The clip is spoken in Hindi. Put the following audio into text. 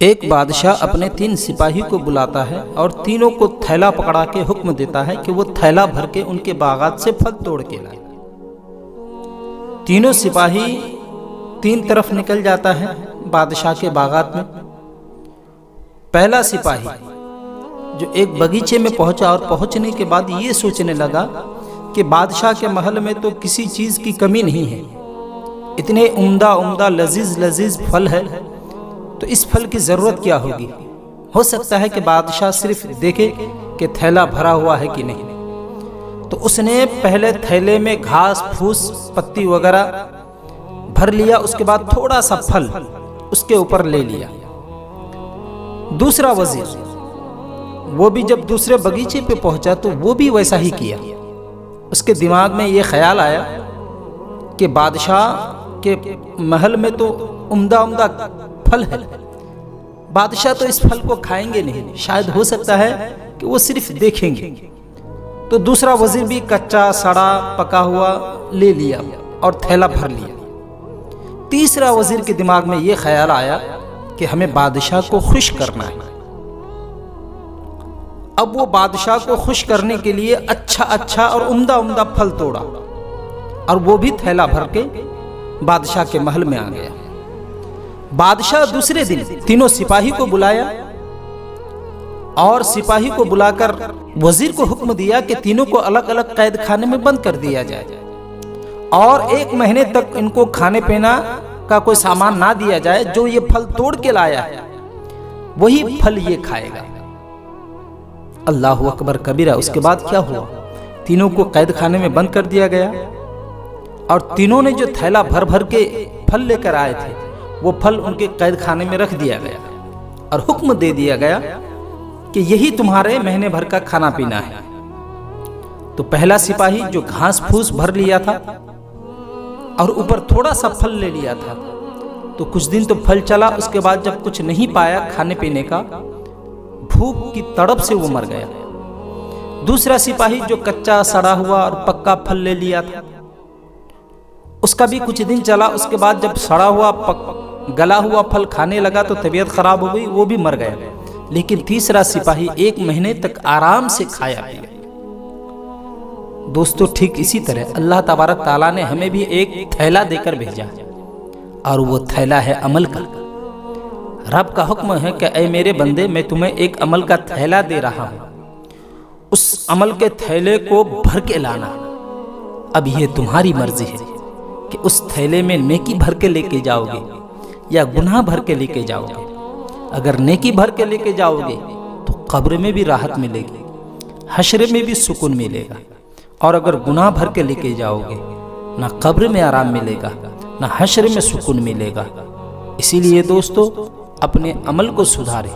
एक बादशाह अपने 3 सिपाही को बुलाता है और तीनों को थैला पकड़ा के हुक्म देता है कि वो थैला भर के उनके बागात से फल तोड़ के लाए। तीनों सिपाही 3 तरफ निकल जाता है बादशाह के बागात में। पहला सिपाही जो एक बगीचे में पहुंचा और पहुंचने के बाद ये सोचने लगा कि बादशाह के महल में तो किसी चीज़ की कमी नहीं है, इतने उम्दा उम्दा लजीज लजीज फल है, तो इस फल की ज़रूरत क्या होगी। हो सकता है कि बादशाह सिर्फ देखे कि थैला भरा हुआ है कि नहीं। तो उसने पहले थैले में घास फूस पत्ती वगैरह भर लिया, उसके बाद थोड़ा सा फल उसके ऊपर ले लिया। दूसरा वजीर वो भी जब दूसरे बगीचे पे पहुंचा तो वो भी वैसा ही किया। उसके दिमाग में ये ख्याल आया कि बादशाह के महल में तो उम्दा उम्दा फल है, बादशाह तो इस फल को खाएंगे नहीं, शायद हो सकता है कि वो सिर्फ देखेंगे। तो दूसरा वजीर भी कच्चा सड़ा पका हुआ ले लिया और थैला भर लिया। तीसरा वजीर के दिमाग में ये ख्याल आया कि हमें बादशाह को खुश करना है। अब वो बादशाह को खुश करने के लिए अच्छा अच्छा और उम्दा उम्दा फल तोड़ा और वो भी थैला भर के बादशाह के महल में आ गया। बादशाह दूसरे दिन तीनों सिपाही को बुलाया और सिपाही को बुलाकर वजीर को हुक्म दिया कि तीनों को अलग अलग कैद खाने में बंद कर दिया जाए और 1 महीने तक इनको खाने पीना का कोई सामान ना दिया जाए। जो ये फल तोड़ के लाया है वही फल ये खाएगा। अल्लाह अकबर कबीरा। उसके बाद क्या हुआ, तीनों को कैद खाने में बंद कर दिया गया और तीनों ने जो थैला भर भर के फल लेकर आए थे वो फल उनके कैद खाने में रख दिया गया और हुक्म दे दिया गया कि यही तुम्हारे महीने भर का खाना पीना है। तो पहला सिपाही जो घास फूस भर लिया था और ऊपर थोड़ा सा फल ले लिया था, तो कुछ दिन तो फल चला, उसके बाद जब कुछ नहीं पाया खाने पीने का, भूख की तड़प से वो मर गया। दूसरा सिपाही जो कच्चा सड़ा हुआ और पक्का फल ले लिया था, उसका भी कुछ दिन चला, उसके बाद जब सड़ा हुआ गला हुआ फल खाने लगा तो तबीयत खराब हो गई, वो भी मर गया। लेकिन तीसरा सिपाही 1 महीने तक आराम से खाया पिया। दोस्तों, ठीक इसी तरह अल्लाह तबारक ताला ने हमें भी एक थैला देकर भेजा और वो थैला है अमल का। रब का हुक्म है कि ऐ मेरे बंदे, मैं तुम्हें एक अमल का थैला दे रहा हूं, उस अमल के थैले को भर के लाना। अब ये तुम्हारी मर्जी है कि उस थैले में नेकी भर के लेके जाओगे या गुनाह भर के लेके जाओगे। अगर नेकी भर के लेके जाओगे तो कब्र में भी राहत मिलेगी, हश्र में भी सुकून मिलेगा, और अगर गुनाह भर के लेके जाओगे ना कब्र में आराम मिलेगा ना हश्र में सुकून मिलेगा। इसीलिए दोस्तों, अपने अमल को सुधारें।